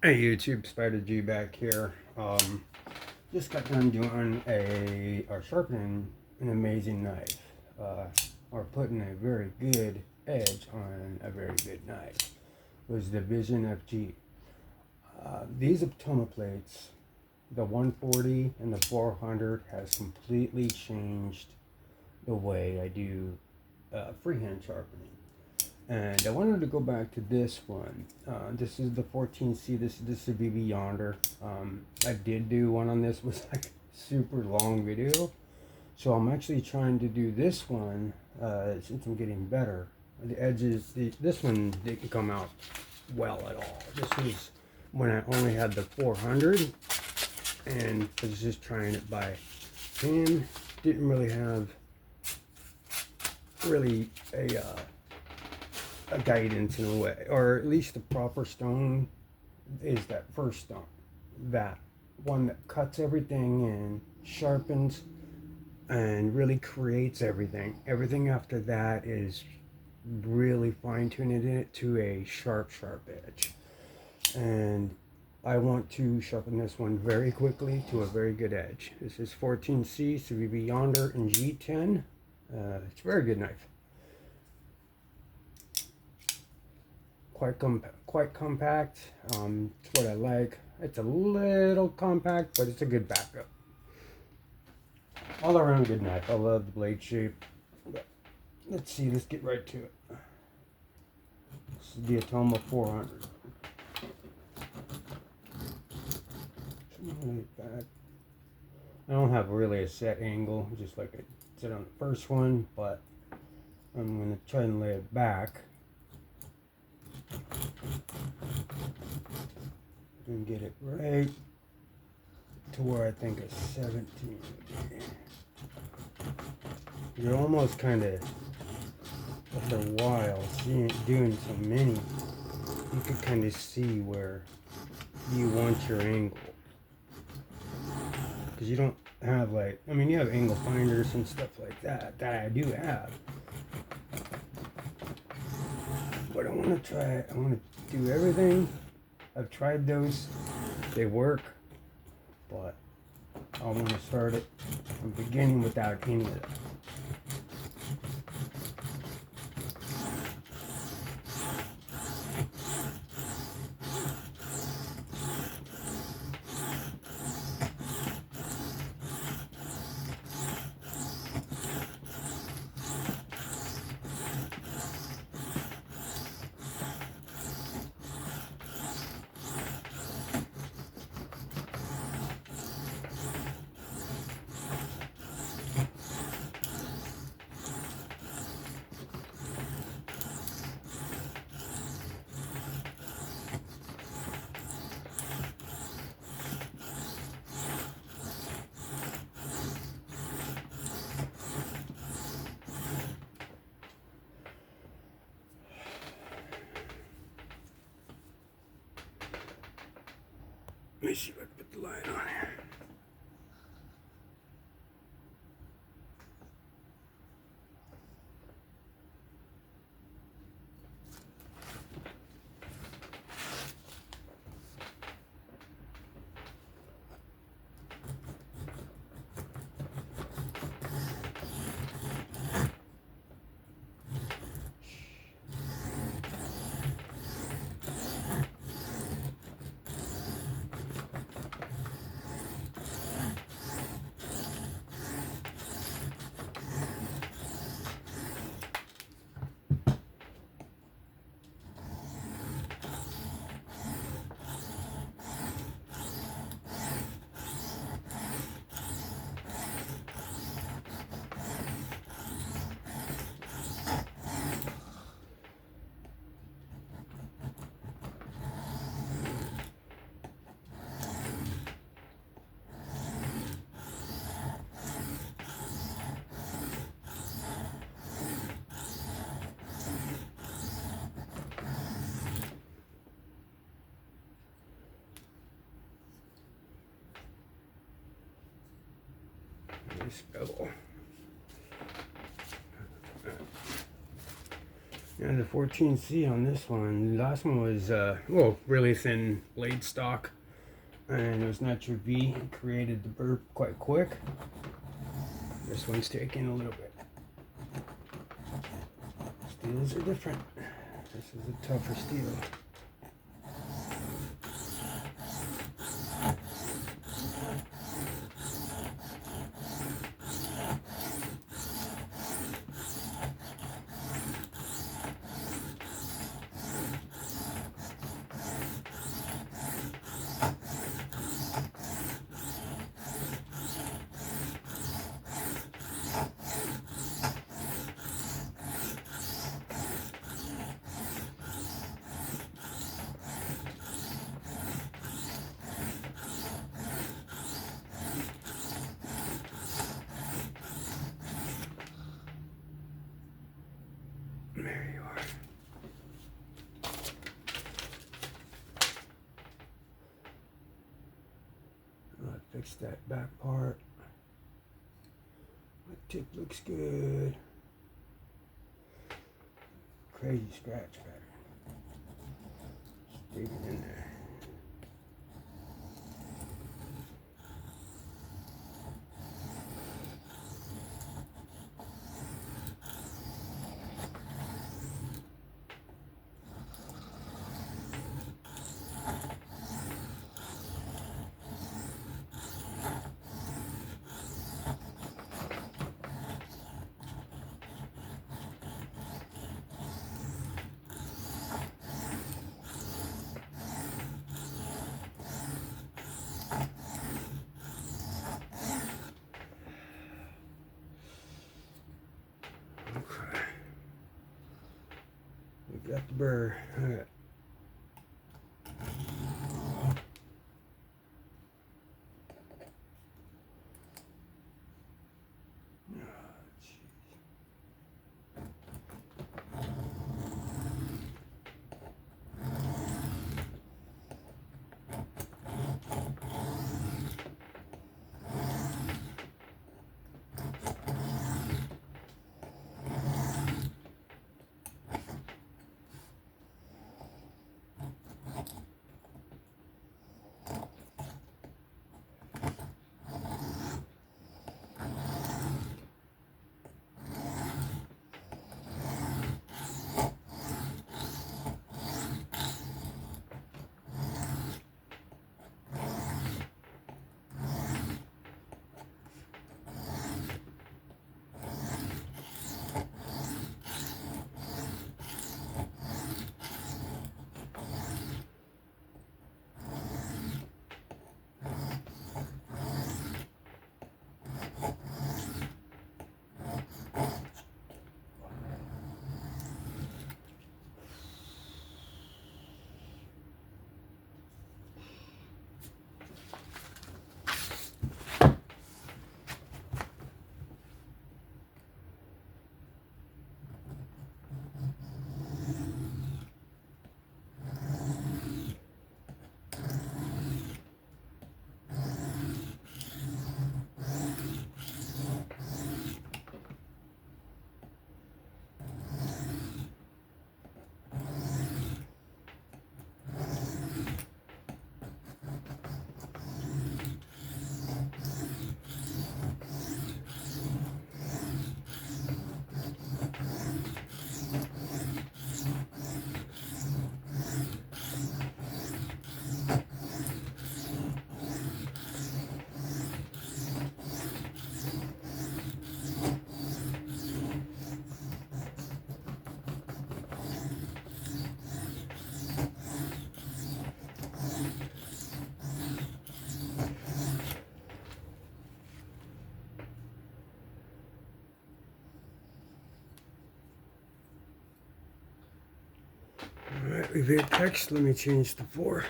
Hey YouTube, Spider G back here. Just got done doing or sharpening an amazing knife, or putting a very good edge on a very good knife. It was the Vision FG. These Aptoma plates, the 140 and the 400, has completely changed the way I do freehand sharpening. And I wanted to go back to this one. This is the 14C. This is the Civivi Yonder. I did do one on this. It was like a super long video. So I'm actually trying to do this one since I'm getting better. The edges, this one didn't come out well at all. This was when I only had the 400 and I was just trying it by hand. Didn't really have really a guidance in a way, or at least the proper stone is that first stone, that one that cuts everything and sharpens and really creates everything. Everything after that is really fine-tuning it to a sharp edge. And I want to sharpen this one very quickly to a very good edge. This is 14C Civivi Yonder in G10. It's a very good knife. Quite compact. It's what I like. It's a little compact, but it's a good backup. All around good knife. I love the blade shape. But let's see. Let's get right to it. This is the Aptoma 400. Back. I don't have really a set angle, just like I said on the first one, but I'm going to try and lay it back and get it right to where I think a 17 would be. You're almost kind of, after a while, doing so many, you could kind of see where you want your angle. Because you don't have like, I mean, you have angle finders and stuff like that I do have. But I want to do everything. I've tried those, they work, but I want to start it from the beginning without any of that. Let me see if I can put the light on here. This bevel. And the 14C on this one, the last one was, well, really thin blade stock. And it was Nitro V. It created the burp quite quick. This one's taking a little bit. Steels are different. This is a tougher steel. There you are. I'll fix that back part. My tip looks good. Crazy scratch pattern. Dig it in there. Okay. We got the burr. All right. Alright, we've hit text. Let me change the 4.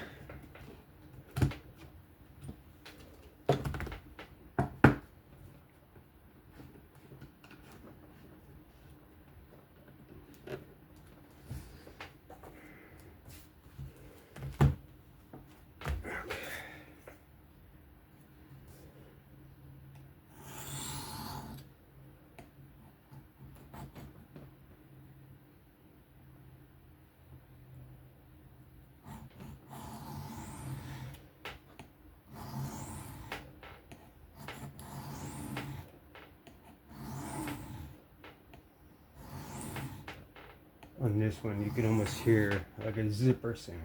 on this one, you can almost hear like a zipper sound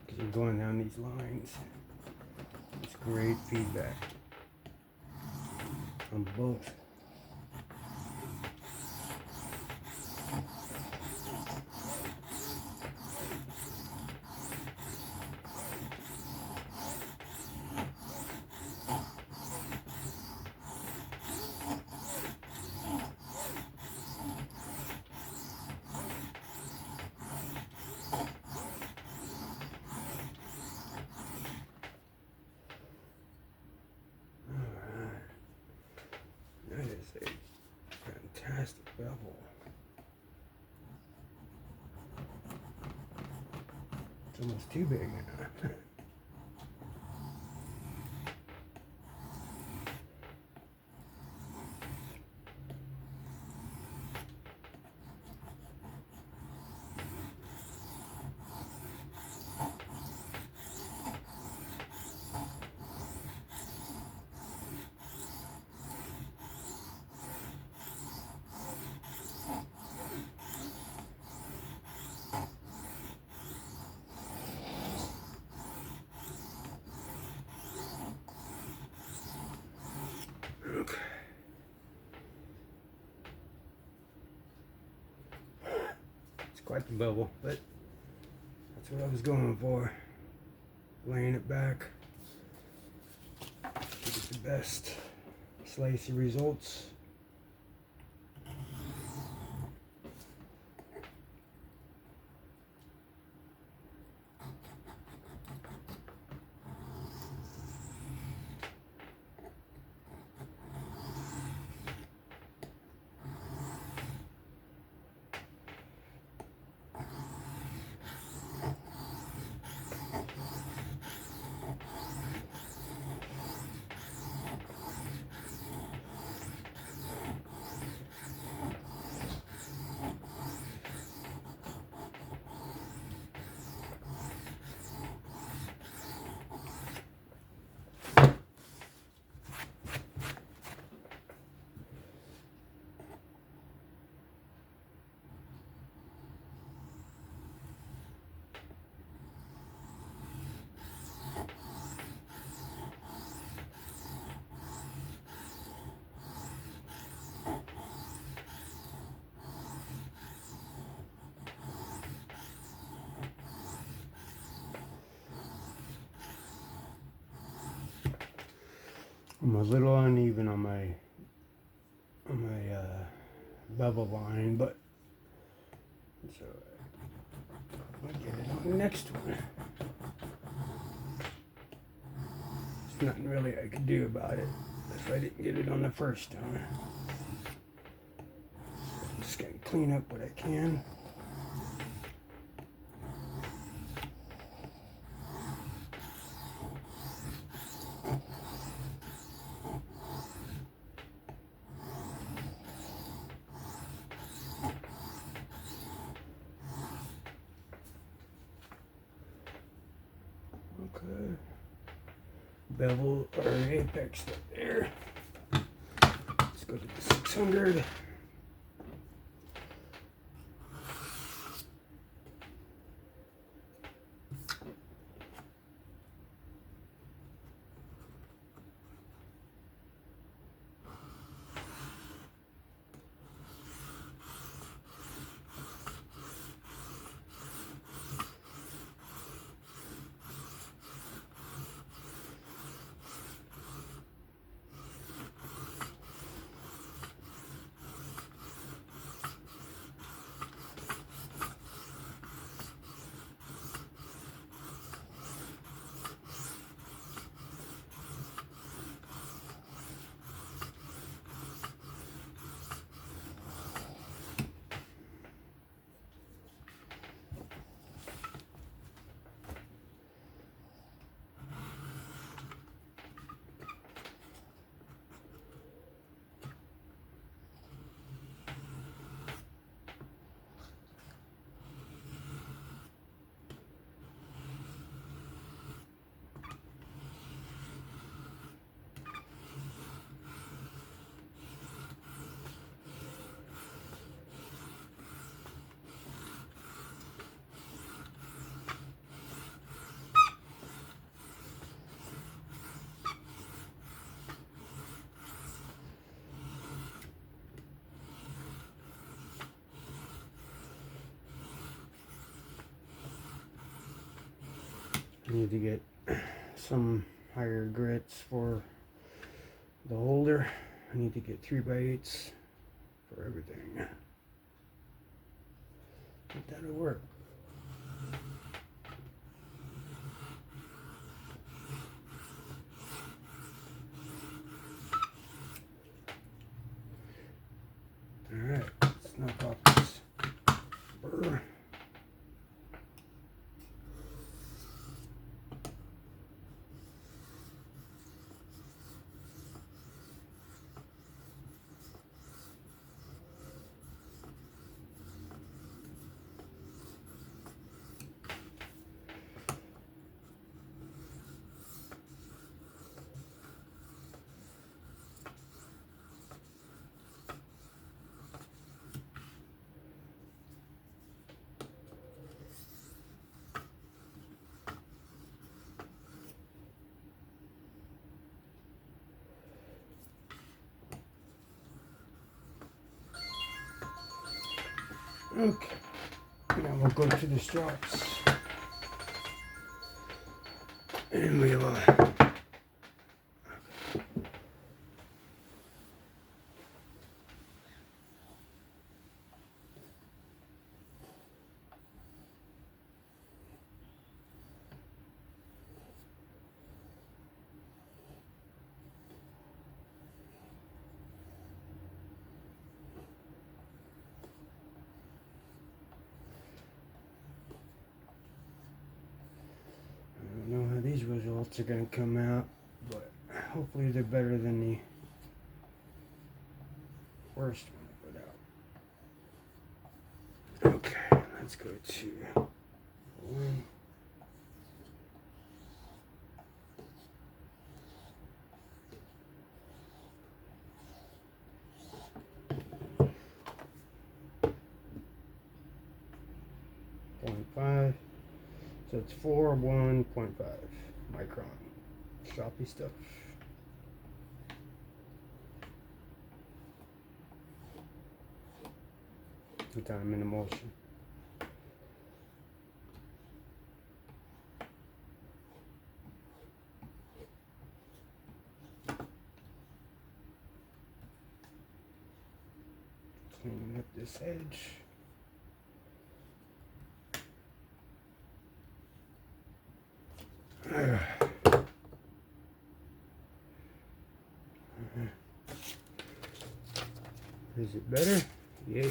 because you're going down these lines. It's great feedback on both. That is a fantastic bevel. It's almost too big now. Okay. It's quite the bevel, but that's what I was going for. Laying it back to get the best slicey results. I'm a little uneven on my bevel line, but it's alright. I'll get it on the next one. There's nothing really I could do about it if I didn't get it on the first time. I'm just gonna clean up what I can. Okay. Bevel or apex there. Let's go to the 600. Need to get some higher grits for the holder. I need to get 3x8s for everything. But that'll work. Alright, let's knock off this burr. Okay, now we'll go to the straps, and we will these results are going to come out, but hopefully they're better than the worst one I put out. Okay, let's go to 1. .5, so it's 1.5 micron. Choppy stuff. Good time in emulsion. Cleaning up this edge. Is it better? Yeah.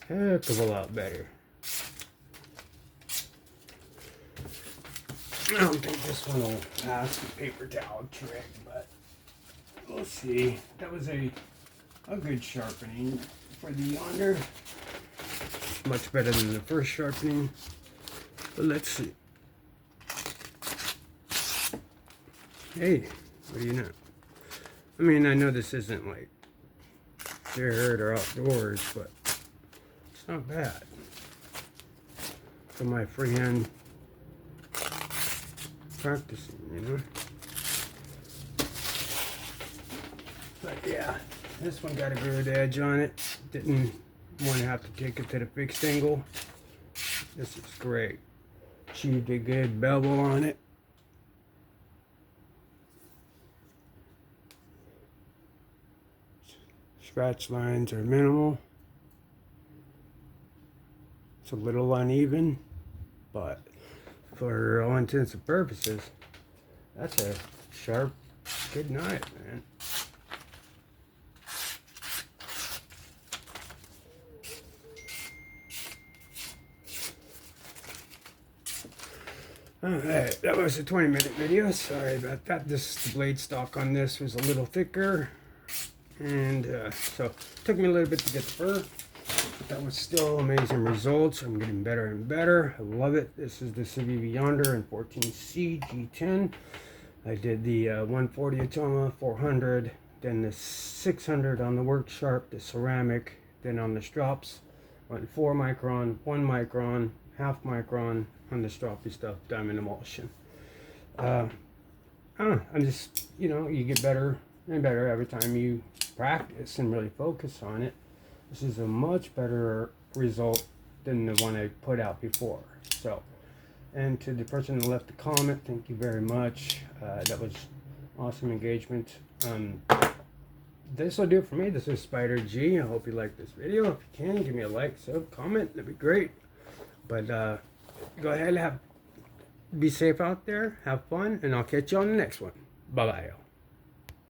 Heck of a lot better. I don't think this one will pass the paper towel trick, but we'll see. That was a good sharpening for the Yonder. Much better than the first sharpening. But let's see. Hey, what do you know? I mean, I know this isn't like dirt or outdoors, but it's not bad for my freehand practicing, you know? But yeah, this one got a good edge on it. Didn't want to have to take it to the fixed angle. This is great. Achieved a good bevel on it. Scratch lines are minimal. It's a little uneven, but for all intents and purposes, that's a sharp, good knife, man. Alright, that was a 20-minute video. Sorry about that. The blade stock on this was a little thicker. And so it took me a little bit to get the fur. But that was still amazing results. I'm getting better and better. I love it. This is the Civivi Yonder in 14C G10. I did the 140 Atoma, 400, then the 600 on the work sharp, the ceramic, then on the strops, went 4 micron, 1 micron, half micron on the stroppy stuff, diamond emulsion. I'm just, you know, you get better and better every time you practice and really focus on it. This is a much better result than the one I put out before. So, and to the person that left the comment, thank you very much. That was awesome engagement. This will do it for me. This is Spider G. I hope you like this video. If you can, give me a like, sub, comment. That'd be great. But go ahead and be safe out there. Have fun. And I'll catch you on the next one. Bye-bye.